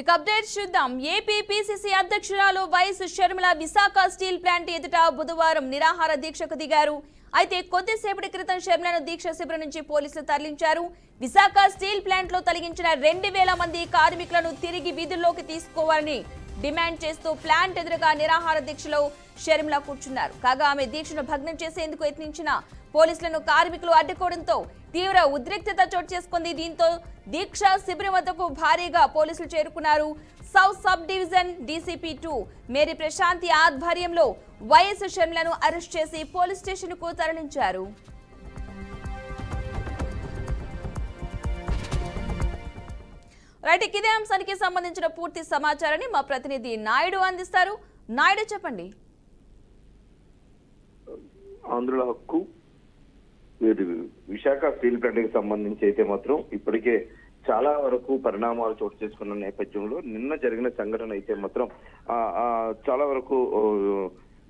ఇక అప్డేట్ చూద్దాం. AP PCC అధ్యక్షురాలు YS Sharmila Visakha steel plant ఎదుట బుధవారం నిరాహార దీక్షకు దిగారు. అయితే కొద్దిసేపటి క్రితం షర్మిలను దీక్ష శిబిరం నుంచి పోలీసులు తరలించారు. విశాఖ స్టీల్ ప్లాంట్ లో తొలగించిన 2000 మంది కార్మికులను తిరిగి విధుల్లోకి తీసుకోవాలని డిమాండ్ చేస్తూ ప్లాంట్ ఎదురుగా నిరాహార దీక్షలో షర్మిల కూర్చున్నారు. కాగా ఆమె దీక్షను భగ్నం చేసేందుకు యత్నించిన పోలీసులను కార్మికులు అడ్డుకోవడంతో తీవ్ర ఉద్రిక్తత చోటు చేసుకుంది. దీంతో దీక్ష శిబిరం వద్దకు భారీగా పోలీసులు చేరుకున్నారు. South sub division DCP 2 Mary Prashanthi ఆధ్వర్యంలో వైఎస్ షర్మిలను అరెస్ట్ చేసి పోలీస్ స్టేషన్ కు తరలించారు. రైట్, ఇదే అంశానికి సంబంధించిన పూర్తి సమాచారాన్ని మా ప్రతినిధి నాయుడు అందిస్తారు. నాయుడు, చెప్పండి. ఆంధ్రుల హక్కు విశాఖ స్టీల్ ప్లాంట్ కి సంబంధించి అయితే మాత్రం ఇప్పటికే చాలా వరకు పరిణామాలు చోటు చేసుకున్న నేపథ్యంలో నిన్న జరిగిన సంఘటన అయితే మాత్రం చాలా వరకు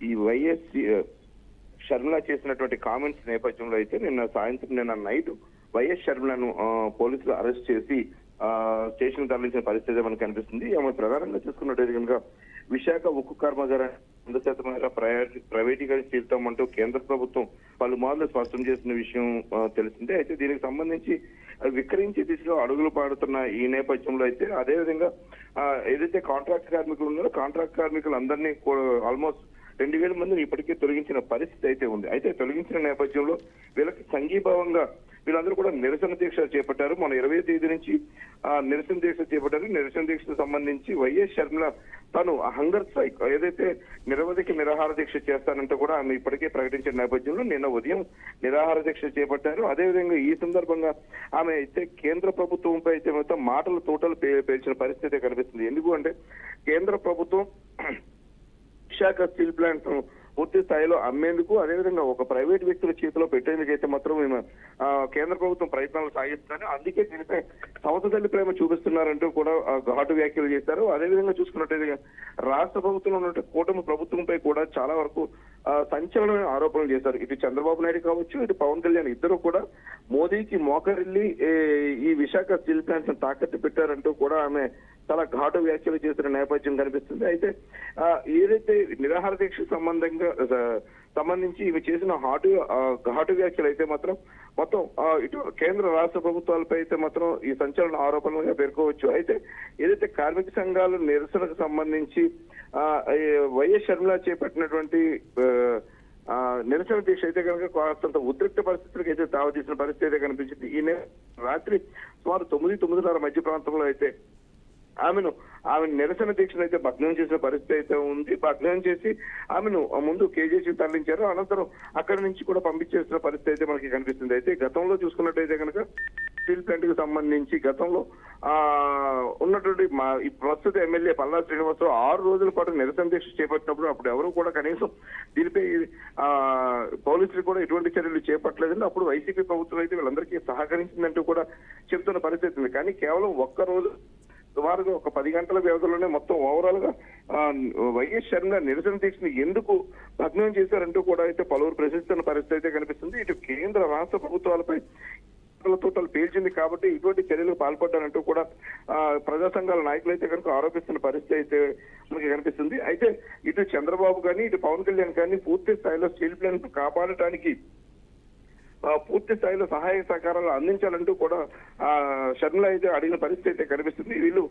ఈ వైఎస్ షర్మిల చేసినటువంటి కామెంట్స్ నేపథ్యంలో అయితే నిన్న నైట్ వైఎస్ షర్మిలను పోలీసులు అరెస్ట్ చేసి స్టేషన్ తరలించిన పరిస్థితి మనకు కనిపిస్తుంది. ఆమె ప్రధానంగా చూసుకున్నట్టు కనుక విశాఖ ఉక్కు కర్మాగారం 100% ప్రైవేటీకరణ చేస్తామంటూ కేంద్ర ప్రభుత్వం పలుమార్లు స్పష్టం చేసిన విషయం తెలిసిందే. అయితే దీనికి సంబంధించి విక్రయించే దిశలో అడుగులు పాడుతున్న ఈ నేపథ్యంలో అయితే అదేవిధంగా ఏదైతే కాంట్రాక్ట్ కార్మికులు ఉన్నారో కాంట్రాక్ట్ కార్మికులు అందరినీ ఆల్మోస్ట్ 2000 మందిని ఇప్పటికే తొలగించిన పరిస్థితి అయితే ఉంది. అయితే తొలగించిన నేపథ్యంలో వీళ్ళకి సంఘీభావంగా వీళ్ళందరూ కూడా నిరసన దీక్ష చేపట్టారు. మన 20వ తేదీ నుంచి నిరసన దీక్ష చేపట్టారు. నిరసన దీక్షకు సంబంధించి వైఎస్ షర్మిల తను హంగర్ స్ట్రైక్ ఏదైతే నిరవధిక నిరాహార దీక్ష చేస్తానంటూ కూడా ఆమె ఇప్పటికే ప్రకటించిన నేపథ్యంలో నిన్న ఉదయం నిరాహార దీక్ష చేపట్టారు. అదేవిధంగా ఈ సందర్భంగా ఆమె అయితే కేంద్ర ప్రభుత్వంపై అయితే మొత్తం మాటలు తోటలు పేల్చిన పరిస్థితి కనిపిస్తుంది. ఎందుకు అంటే కేంద్ర ప్రభుత్వం విశాఖ స్టీల్ ప్లాంట్ పూర్తి స్థాయిలో అమ్మేందుకు అదేవిధంగా ఒక ప్రైవేట్ వ్యక్తుల చేతిలో పెట్టేందుకైతే మాత్రం మేము కేంద్ర ప్రభుత్వం ప్రయత్నాలు సాగిస్తాను, అందుకే దీనిపై సంవత్సరాల ప్రేమ చూపిస్తున్నారంటూ కూడా ఘాటు వ్యాఖ్యలు చేశారు. అదేవిధంగా చూసుకున్నట్టయితే రాష్ట్ర ప్రభుత్వంలో ఉన్న కూటమి ప్రభుత్వంపై కూడా చాలా వరకు సంచలనమైన ఆరోపణలు చేశారు. ఇటు చంద్రబాబు నాయుడు కావచ్చు, ఇటు పవన్ కళ్యాణ్ ఇద్దరు కూడా మోదీకి మోకరిల్లి ఈ విశాఖ స్టీల్ ప్లాంట్స్ తాకట్టు పెట్టారంటూ కూడా ఆమె చాలా ఘాటు వ్యాఖ్యలు చేసిన నేపథ్యం కనిపిస్తుంది. అయితే ఏదైతే నిరాహార దీక్షకు సంబంధించి ఇవి చేసిన ఘాటు వ్యాఖ్యలు అయితే మాత్రం మొత్తం ఇటు కేంద్ర రాష్ట్ర ప్రభుత్వాలపై అయితే మాత్రం ఈ సంచలన ఆరోపణలుగా పేర్కోవచ్చు. అయితే ఏదైతే కార్మిక సంఘాల నిరసనకు సంబంధించి వైఎస్ షర్మిల చేపట్టినటువంటి నిరసన దీక్ష అయితే కనుక కాస్తంత ఉద్రిక్త పరిస్థితులకు అయితే తావతీసిన పరిస్థితి అయితే కనిపించింది. ఈ రాత్రి సుమారు 9-9:30 మధ్య ప్రాంతంలో అయితే ఆమె నిరసన దీక్షను అయితే భగ్నం చేసిన పరిస్థితి అయితే ఉంది. భగ్నం చేసి ఆమెను ముందు కేజీసీ తరలించారు. అనంతరం అక్కడి నుంచి కూడా పంపించేసిన పరిస్థితి అయితే మనకి కనిపిస్తుంది. అయితే గతంలో చూసుకున్నట్టయితే కనుక స్టీల్ ప్లాంట్ కి సంబంధించి గతంలో ఉన్నటువంటి ఈ ప్రస్తుత ఎమ్మెల్యే పల్లా శ్రీనివాసరావు 6 రోజుల పాటు నిరసన దీక్ష చేపట్టినప్పుడు అప్పుడు ఎవరు కూడా కనీసం దీనిపై పోలీసులు కూడా ఎటువంటి చర్యలు చేపట్టలేదని అప్పుడు వైసీపీ ప్రభుత్వం అయితే వీళ్ళందరికీ సహకరించిందంటూ కూడా చెబుతున్న పరిస్థితి ఉంది. కానీ కేవలం ఒక్క రోజు సుమారుగా ఒక 10 గంటల వ్యవధిలోనే మొత్తం ఓవరాల్ గా వైఎస్ షర్మిల నిరసన దీక్షను ఎందుకు భగ్నం చేశారంటూ కూడా అయితే పలువురు ప్రశ్నిస్తున్న పరిస్థితి అయితే కనిపిస్తుంది. ఇటు కేంద్ర రాష్ట్ర ప్రభుత్వాలపై తోటలు పేల్చింది కాబట్టి ఇటువంటి చర్యలకు పాల్పడ్డారంటూ కూడా ప్రజా సంఘాల నాయకులు అయితే కనుక ఆరోపిస్తున్న పరిస్థితి అయితే మనకి కనిపిస్తుంది. అయితే ఇటు చంద్రబాబు కానీ ఇటు పవన్ కళ్యాణ్ కానీ పూర్తి స్థాయిలో స్టీల్ ప్లాంట్ కాపాడటానికి పూర్తి స్థాయిలో సహాయ సహకారాలు అందించాలంటూ కూడా షర్మిల అయితే అడిగిన పరిస్థితి అయితే కనిపిస్తుంది. వీళ్ళు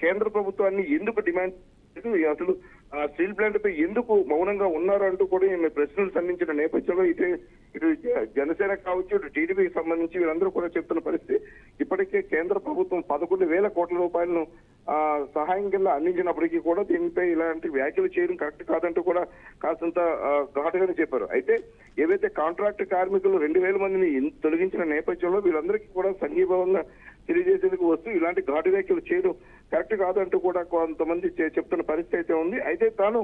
కేంద్ర ప్రభుత్వాన్ని ఎందుకు డిమాండ్ అసలు స్టీల్ ప్లాంట్ పై ఎందుకు మౌనంగా ఉన్నారు అంటూ కూడా ఈమె ప్రశ్నలు సంధించిన నేపథ్యంలో ఇటు జనసేన కావచ్చు, ఇటు టీడీపీకి సంబంధించి వీళ్ళందరూ కూడా చెప్తున్న పరిస్థితి. ఇప్పటికే కేంద్ర ప్రభుత్వం 11,000 కోట్ల రూపాయలను సహాయం కింద అందించినప్పటికీ కూడా దీనిపై ఇలాంటి వ్యాఖ్యలు చేయడం కరెక్ట్ కాదంటూ కూడా కాస్తంత ఘాటుగానే చెప్పారు. అయితే ఏవైతే కాంట్రాక్ట్ కార్మికులు 2000 మందిని తొలగించిన నేపథ్యంలో వీళ్ళందరికీ కూడా సంఘీభావంగా తెలియజేసేందుకు వస్తూ ఇలాంటి ఘాటు వ్యాఖ్యలు చేయడం కరెక్ట్ కాదంటూ కూడా కొంతమంది చెప్తున్న పరిస్థితి అయితే ఉంది. అయితే తాను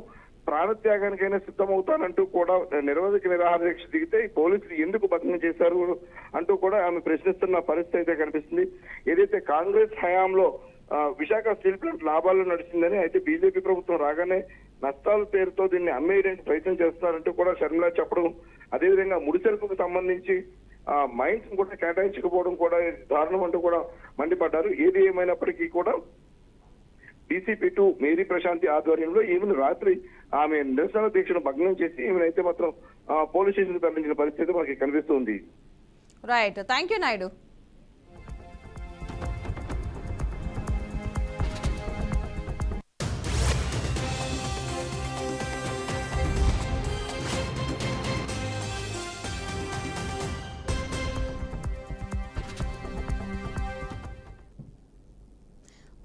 ప్రాణత్యాగానికైనా సిద్ధమవుతానంటూ కూడా నిరవధిక నిరాహార దీక్ష దిగితే పోలీసులు ఎందుకు భగ్నం చేశారు అంటూ కూడా ఆమె ప్రశ్నిస్తున్న పరిస్థితి అయితే కనిపిస్తుంది. ఏదైతే కాంగ్రెస్ హయాంలో విశాఖ స్టీల్ ప్లాంట్ లాభాల్లో నడిచిందని, అయితే బీజేపీ ప్రభుత్వం రాగానే నష్టాల పేరుతో దీన్ని అమ్మేయడానికి ప్రయత్నం చేస్తున్నారంటూ కూడా షర్మిల చెప్పడం, అదేవిధంగా ముడిసరుకుకు సంబంధించి మైన్స్ కూడా కేటాయించకపోవడం కూడా దారుణం అంటూ కూడా మండిపడ్డారు. ఏది ఏమైనప్పటికీ కూడా DCP2 మేరీ ప్రశాంతి ఆధ్వర్యంలో ఈమెను రాత్రి ఆమె నిరసన దీక్షను భగ్నం చేసి ఈమెనైతే మాత్రం పోలీస్ స్టేషన్ తరలించిన పరిస్థితి మనకి కనిపిస్తుంది. Right, thank you Naidu.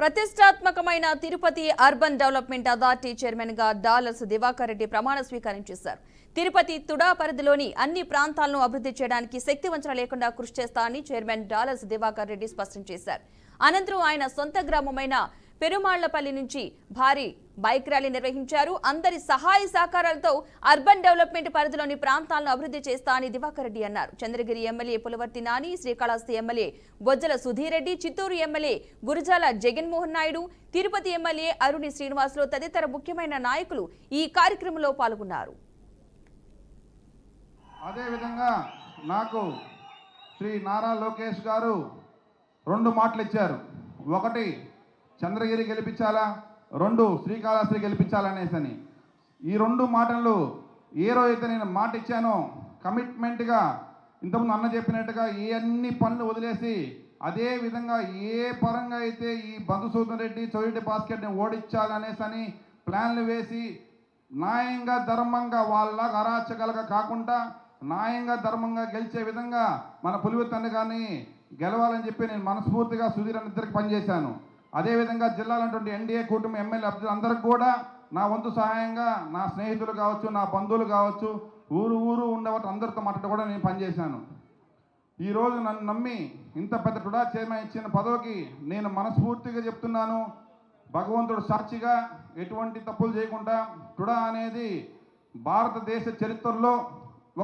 ప్రతిష్టాత్మకమైన Tirupati urban development authority chairman గా డాలర్స్ దివాకర్ రెడ్డి ప్రమాణ స్వీకారం చేశారు. తిరుపతి తుడా పరిధిలోని అన్ని ప్రాంతాలను అభివృద్ధి చేయడానికి శక్తి వంచన లేకుండా కృషి చేస్తానని చైర్మన్ డాలర్స్ దివాకర్ రెడ్డి స్పష్టం చేశారు. అనంతరం ఆయన సొంత గ్రామమైన పెరుమాళ్లపల్లి నుంచి భారీ బైక్ ర్యాలీ నిర్వహించారు. అందరి సహాయ సహకారాలతో అర్బన్ డెవలప్మెంట్ పరిధిలోని ప్రాంతాలను అభివృద్ధి చేస్తానని దివాకర్ రెడ్డి అన్నారు. Chandragiri MLA Pulavarthi Nani, Srikalahasti MLA Bojjala Sudheer Reddy, Chittoor MLA Gurajala Jaganmohan Naidu, Tirupati MLA Aruni Srinivasulu తదితర ముఖ్యమైన నాయకులు ఈ కార్యక్రమంలో పాల్గొన్నారు. అదేవిధంగా నాకు శ్రీ నారా లోకేష్ గారు 2 మాటలు ఇచ్చారు. 1 చంద్రగిరి గెలిపించాలా, 2 శ్రీకాళహస్తి గెలిపించాలనేసని. ఈ 2 మాటలు ఏ రోజైతే నేను మాట ఇచ్చానో కమిట్మెంట్గా ఇంతకుముందు అన్న చెప్పినట్టుగా ఏ అన్ని పనులు వదిలేసి అదే విధంగా ఏ పరంగా అయితే ఈ మధుసూదన్ రెడ్డి, చోయిటి బాస్కెట్ని ఓడించాలనేసని ప్లాన్లు వేసి న్యాయంగా ధర్మంగా వాళ్ళలాగా అరాచకాలుగా కాకుండా న్యాయంగా ధర్మంగా గెలిచే విధంగా మన పులివెత్తన్న గారిని గెలవాలని చెప్పి నేను మనస్ఫూర్తిగా సుధీర్ ఇద్దరికి పనిచేశాను. అదేవిధంగా జిల్లాలోటువంటి ఎన్డీఏ కూటమి ఎమ్మెల్యే అభ్యర్థులందరికీ కూడా నా వంతు సహాయంగా నా స్నేహితులు కావచ్చు, నా బంధువులు కావచ్చు, ఊరు ఉండేవాటి అందరితో మాట్లాడి కూడా నేను పనిచేశాను. ఈరోజు నన్ను నమ్మి ఇంత పెద్ద టుడా చైర్మన్ ఇచ్చిన పదవికి నేను మనస్ఫూర్తిగా చెప్తున్నాను. భగవంతుడు సాక్షిగా ఎటువంటి తప్పులు చేయకుండా టుడా అనేది భారతదేశ చరిత్రలో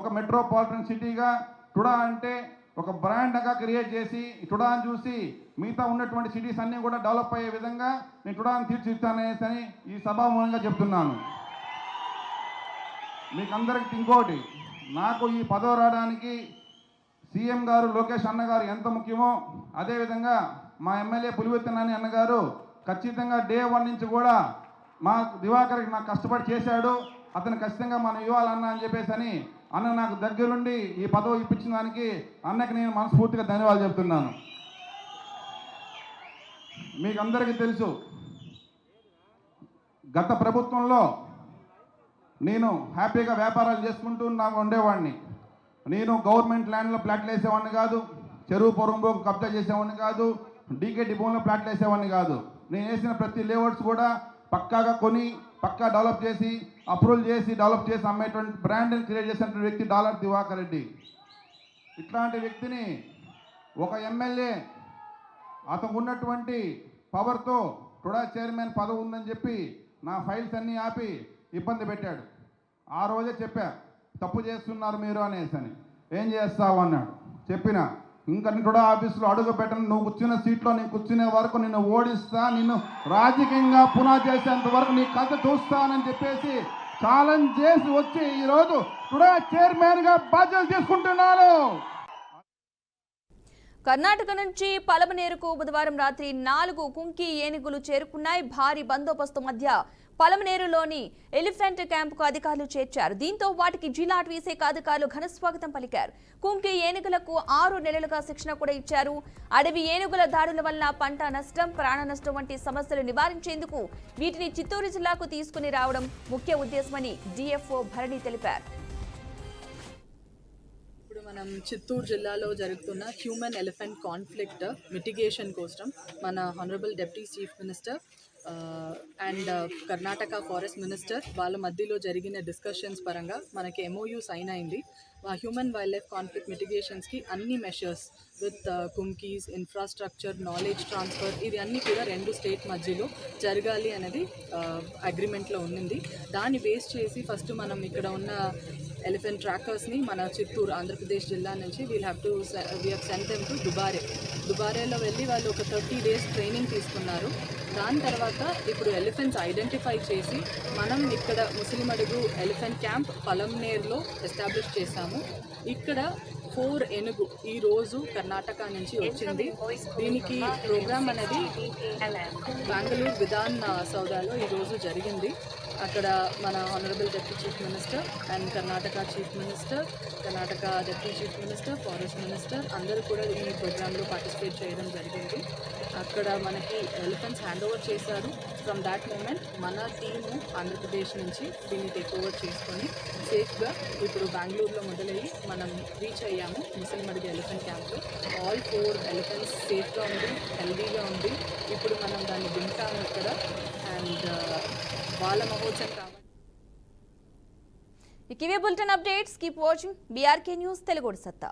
ఒక మెట్రోపాలిటన్ సిటీగా టుడా అంటే ఒక బ్రాండ్గా క్రియేట్ చేసి టుడాని చూసి మిగతా ఉన్నటువంటి సిటీస్ అన్నీ కూడా డెవలప్ అయ్యే విధంగా నేను టుడాని తీర్చిదిద్దానని ఈ సభామూలంగా చెప్తున్నాను. మీకు అందరికి ఇంకోటి, నాకు ఈ పదవి రావడానికి సీఎం గారు లోకేష్ అన్నగారు ఎంత ముఖ్యమో అదేవిధంగా మా ఎమ్మెల్యే పులివెత్తి నాని అన్నగారు ఖచ్చితంగా డే 1 నుంచి కూడా మా దివాకర్కి నాకు కష్టపడి చేశాడు, అతను ఖచ్చితంగా మనం ఇవ్వాలన్నా అని చెప్పేసి అని అన్న నాకు దగ్గరుండి ఈ పదవి ఇప్పించిన దానికి అన్నకి నేను మనస్ఫూర్తిగా ధన్యవాదాలు చెప్తున్నాను. మీకు అందరికీ తెలుసు, గత ప్రభుత్వంలో నేను హ్యాపీగా వ్యాపారాలు చేసుకుంటూ నాకు ఉండేవాడిని. నేను గవర్నమెంట్ ల్యాండ్లో ప్లాట్లు వేసేవాడిని కాదు, చెరువు పొరంబో కబ్జా చేసేవాడిని కాదు, డీకేటీ భూమిలో ప్లాట్లు వేసేవాడిని కాదు. నేను వేసిన ప్రతి లేఅవుట్స్ కూడా పక్కాగా కొని పక్కా డెవలప్ చేసి అప్రూవల్ చేసి డెవలప్ చేసి అమ్మేటువంటి బ్రాండ్ని క్రియేట్ చేసినటువంటి వ్యక్తి డాలర్ దివాకర్ రెడ్డి. ఇట్లాంటి వ్యక్తిని ఒక ఎమ్మెల్యే అతను ఉన్నటువంటి పవర్తో టుడా చైర్మన్ పదవి ఉందని చెప్పి నా ఫైల్స్ అన్నీ ఆపి ఇబ్బంది పెట్టాడు. ఆ రోజే చెప్పా, తప్పు చేస్తున్నారు మీరు అనేసి అని. ఏం చేస్తావు అన్నాడు. చెప్పిన ఇంకా టుడా ఆఫీసులో అడుగు పెట్టను, నువ్వు కూర్చున్న సీట్లో నేను కూర్చునే వరకు నిన్ను ఓడిస్తా, నిన్ను రాజకీయంగా పునా చేసేంత వరకు నీ కథ చూస్తానని చెప్పేసి ఛాలెంజ్ చేసి వచ్చి ఈరోజు టుడా చైర్మన్గా బాధ్యతలు తీసుకుంటున్నాను. కర్ణాటక నుంచి పలమనేరుకు బుధవారం రాత్రి 4 కుంకి ఏనుగులు చేరుకున్నాయి. భారీ బందోబస్తు మధ్య పలమనేరులోని ఎలిఫెంట్ క్యాంపుకు అధికారులు చేర్చారు. దీంతో వాటికి జిల్లా అటవీ శాఖ అధికారులు ఘనస్వాగతం పలికారు. కుంకి ఏనుగులకు 6 నెలలుగా శిక్షణ కూడా ఇచ్చారు. అడవి ఏనుగుల దాడుల వల్ల పంట నష్టం, ప్రాణ నష్టం వంటి సమస్యలు నివారించేందుకు వీటిని చిత్తూరు జిల్లాకు తీసుకుని రావడం ముఖ్య ఉద్దేశమని డిఎఫ్ఓ భరణి తెలిపారు. మనం చిత్తూరు జిల్లాలో జరుగుతున్న హ్యూమన్ ఎలిఫెంట్ కాన్ఫ్లిక్ట్ మిటిగేషన్ కోసం మన honourable deputy chief minister and Karnataka forest minister వాళ్ళ మధ్యలో జరిగిన డిస్కషన్స్ పరంగా మనకి ఎంఓయూ సైన్ అయింది. హ్యూమన్ వైల్డ్ లైఫ్ కాన్ఫ్లిక్ట్ మిటిగేషన్స్కి అన్ని measures with kumkis, infrastructure, knowledge transfer ఇది అన్నీ కూడా 2 స్టేట్ మధ్యలో జరగాలి అనేది అగ్రిమెంట్లో ఉంది. దాన్ని బేస్ చేసి ఫస్ట్ మనం ఇక్కడ ఉన్న ఎలిఫెంట్ ట్రాకర్స్ని మన చిత్తూరు ఆంధ్రప్రదేశ్ జిల్లా నుంచి we have sent them to దుబారేలో వెళ్ళి వాళ్ళు ఒక 30 days ట్రైనింగ్ తీసుకున్నారు. దాని తర్వాత ఇప్పుడు ఎలిఫెంట్స్ ఐడెంటిఫై చేసి మనం ఇక్కడ ముసిలిమడుగు ఎలిఫెంట్ క్యాంప్ పలమనేరులో ఎస్టాబ్లిష్ చేశాము. ఇక్కడ 4 ఏనుగు ఈ రోజు కర్ణాటక నుంచి వచ్చింది. దీనికి ప్రోగ్రామ్ అనేది బెంగళూరు విధాన్ సౌదాలో ఈరోజు జరిగింది. అక్కడ మన honourable deputy chief minister and Karnataka chief minister, Karnataka deputy chief minister, forest minister అందరూ కూడా ఈ ప్రోగ్రాంలో పార్టిసిపేట్ చేయడం జరిగింది. అక్కడ మనకి ఎలిఫెంట్స్ హ్యాండ్ ఓవర్ చేశారు. ఫ్రమ్ దాట్ మూమెంట్ మన టీము ఆంధ్రప్రదేశ్ నుంచి దీన్ని టేక్ ఓవర్ చేసుకొని సేఫ్గా ఇప్పుడు బెంగళూరులో మొదలయ్యి మనం రీచ్ అయ్యాము ముసలిమడుగు ఎలిఫెంట్ క్యాంప్లో. ఆల్ 4 ఎలిఫెంట్స్ సేఫ్గా ఉంది, హెల్దీగా ఉంది. ఇప్పుడు మనం దాన్ని దింపాము ఇక్కడ అండ్ వాళ్ళ మహోత్సవం కావాలి. ఇవే bulletin updates. Keep watching BRK news Telugu సత్తా.